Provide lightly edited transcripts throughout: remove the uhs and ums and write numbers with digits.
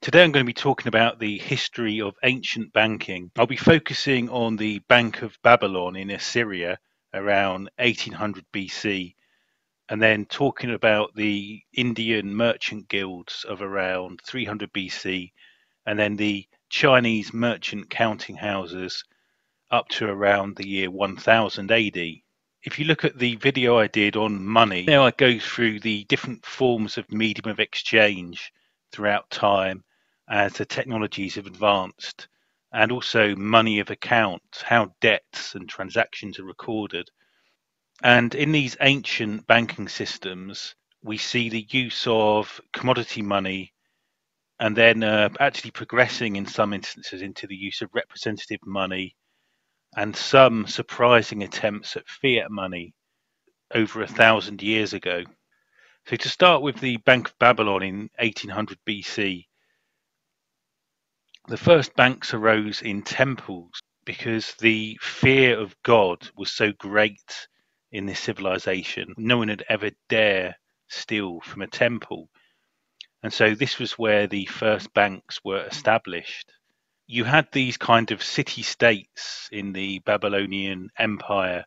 Today I'm going to be talking about the history of ancient banking. I'll be focusing on the Bank of Babylon in Assyria around 1800 BC, and then talking about the Indian merchant guilds of around 300 BC, and then the Chinese merchant counting houses up to around the year 1000 AD. If you look at the video I did on money, now I go through the different forms of medium of exchange throughout time as the technologies have advanced, and also money of account, how debts and transactions are recorded. And in these ancient banking systems, we see the use of commodity money and then actually progressing in some instances into the use of representative money and some surprising attempts at fiat money over 1,000 years ago. So to start with the Bank of Babylon in 1800 BC, the first banks arose in temples because the fear of God was so great in this civilization. No one had ever dare steal from a temple. And so this was where the first banks were established. You had these kind of city-states in the Babylonian Empire,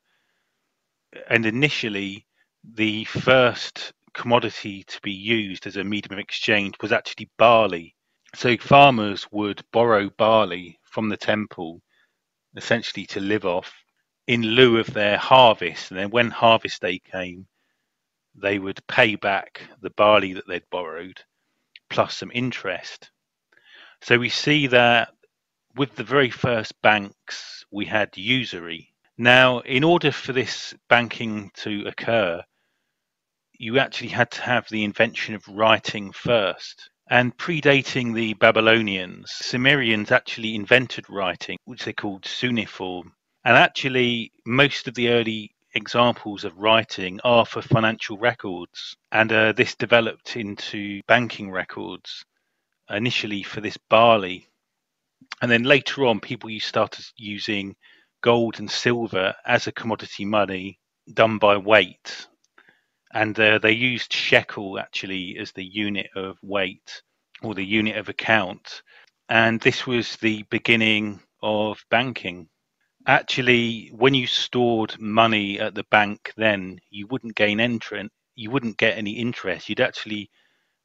and initially the first commodity to be used as a medium of exchange was actually barley. So farmers would borrow barley from the temple essentially to live off in lieu of their harvest. And then when harvest day came, they would pay back the barley that they'd borrowed plus some interest. So we see that with the very first banks, we had usury. Now, in order for this banking to occur, you actually had to have the invention of writing first. And predating the Babylonians, Sumerians actually invented writing, which they called cuneiform. And actually, most of the early examples of writing are for financial records. And this developed into banking records, initially for this barley. And then later on, people started using gold and silver as a commodity money done by weight. And they used shekel actually as the unit of weight or the unit of account. And this was the beginning of banking. Actually, when you stored money at the bank, then you wouldn't you wouldn't get any interest. You'd actually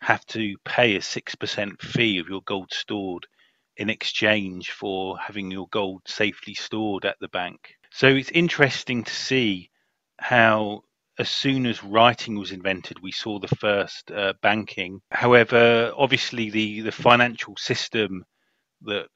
have to pay a 6% fee of your gold stored in exchange for having your gold safely stored at the bank. So it's interesting to see how as soon as writing was invented, we saw the first banking. However, obviously the financial system that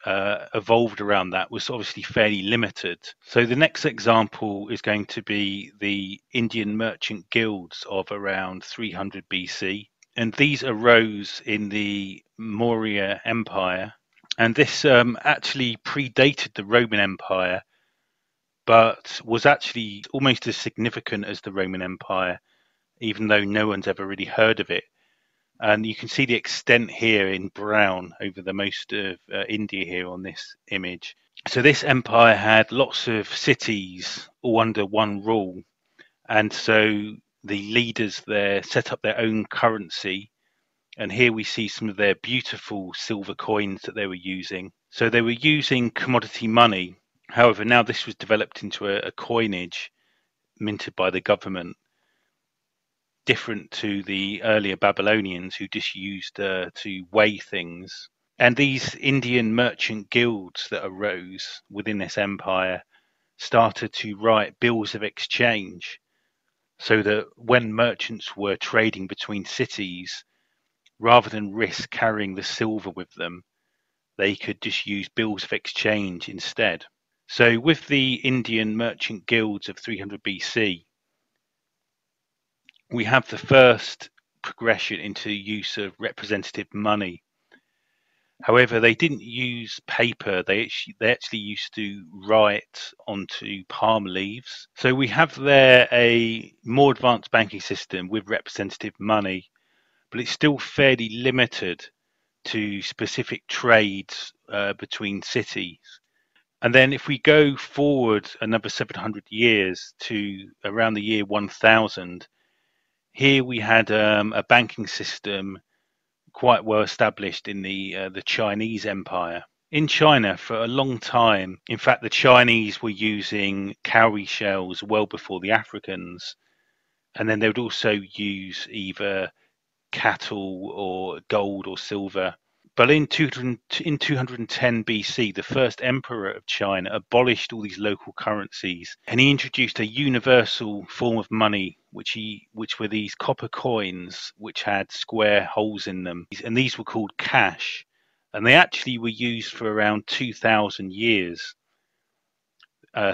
evolved around that was obviously fairly limited. So the next example is going to be the Indian merchant guilds of around 300 BC. And these arose in the Maurya Empire. And this actually predated the Roman Empire, but was actually almost as significant as the Roman Empire, even though no one's ever really heard of it. And you can see the extent here in brown over the most of India here on this image. So this empire had lots of cities all under one rule. And so the leaders there set up their own currency. And here we see some of their beautiful silver coins that they were using. So they were using commodity money. However, now this was developed into a coinage minted by the government, different to the earlier Babylonians who just used to weigh things. And these Indian merchant guilds that arose within this empire started to write bills of exchange so that when merchants were trading between cities, rather than risk carrying the silver with them, they could just use bills of exchange instead. So with the Indian merchant guilds of 300 BC, we have the first progression into the use of representative money. However, they didn't use paper. They actually used to write onto palm leaves. So we have there a more advanced banking system with representative money, but it's still fairly limited to specific trades between cities. And then if we go forward another 700 years to around the year 1000, here we had a banking system quite well established in the Chinese Empire. In China, for a long time, in fact, the Chinese were using cowrie shells well before the Africans, and then they would also use either cattle or gold or silver. But in 210 BC, the first emperor of China abolished all these local currencies, and he introduced a universal form of money, which were these copper coins, which had square holes in them, and these were called cash, and they actually were used for around 2,000 years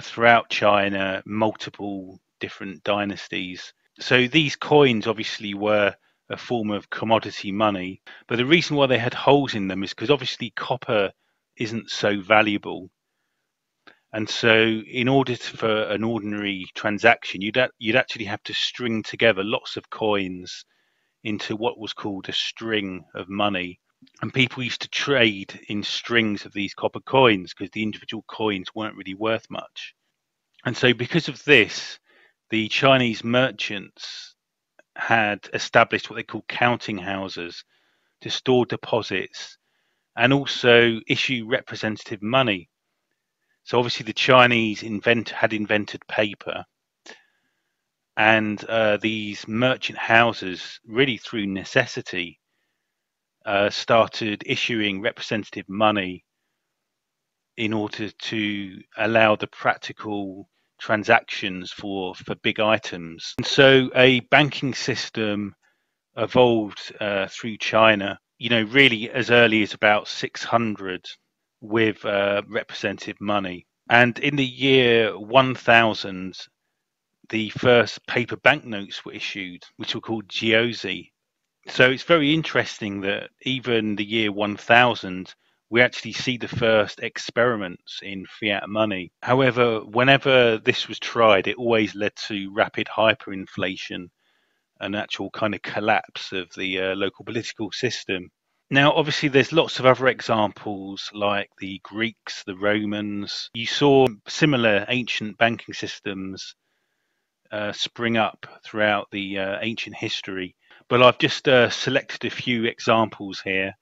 throughout China, multiple different dynasties. So these coins obviously were a form of commodity money, but the reason why they had holes in them is because obviously copper isn't so valuable, and so in order for an ordinary transaction, you'd actually have to string together lots of coins into what was called a string of money. And people used to trade in strings of these copper coins because the individual coins weren't really worth much. And so, because of this, the Chinese merchants had established what they call counting houses to store deposits and also issue representative money. So, obviously, the Chinese had invented paper, and these merchant houses, really through necessity, started issuing representative money in order to allow the practical transactions for big items. And so a banking system evolved through China, really as early as about 600 with representative money. And in the year 1000, the first paper banknotes were issued, which were called jiaozi. So it's very interesting that even the year 1000, we actually see the first experiments in fiat money. However, whenever this was tried, it always led to rapid hyperinflation, an actual kind of collapse of the local political system. Now, obviously, there's lots of other examples like the Greeks, the Romans. You saw similar ancient banking systems spring up throughout the ancient history. But I've just selected a few examples here.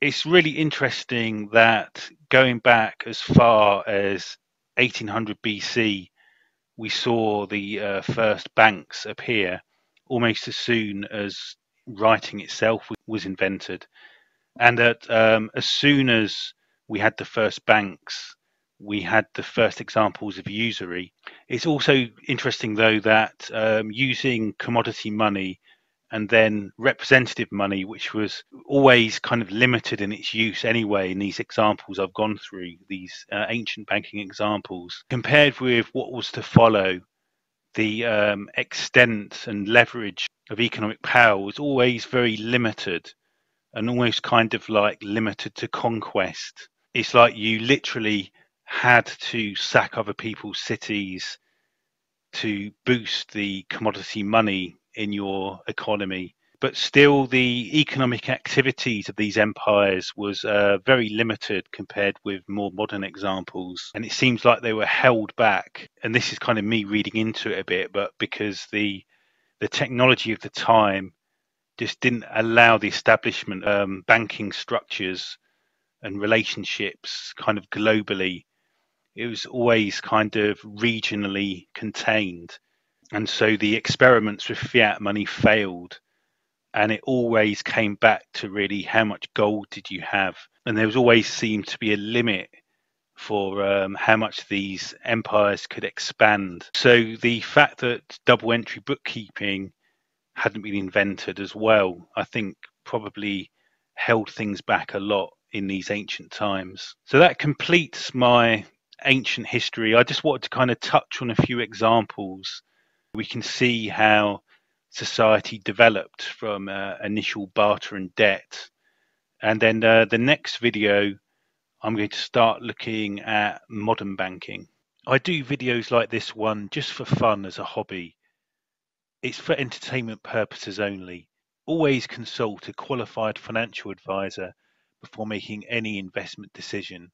It's really interesting that going back as far as 1800 BC, we saw the first banks appear almost as soon as writing itself was invented. And that as soon as we had the first banks, we had the first examples of usury. It's also interesting, though, that using commodity money and then representative money, which was always kind of limited in its use anyway, in these examples I've gone through, these ancient banking examples, compared with what was to follow, the extent and leverage of economic power was always very limited and almost kind of like limited to conquest. It's like you literally had to sack other people's cities to boost the commodity money in your economy. But still, the economic activities of these empires was very limited compared with more modern examples. And it seems like they were held back. And this is kind of me reading into it a bit, but because the technology of the time just didn't allow the establishment of banking structures and relationships kind of globally. It was always kind of regionally contained. And so the experiments with fiat money failed. And it always came back to really how much gold did you have. And there was always seemed to be a limit for how much these empires could expand. So the fact that double entry bookkeeping hadn't been invented as well, I think probably held things back a lot in these ancient times. So that completes my ancient history. I just wanted to kind of touch on a few examples. We can see how society developed from initial barter and debt. And then the next video, I'm going to start looking at modern banking. I do videos like this one just for fun as a hobby. It's for entertainment purposes only. Always consult a qualified financial advisor before making any investment decision.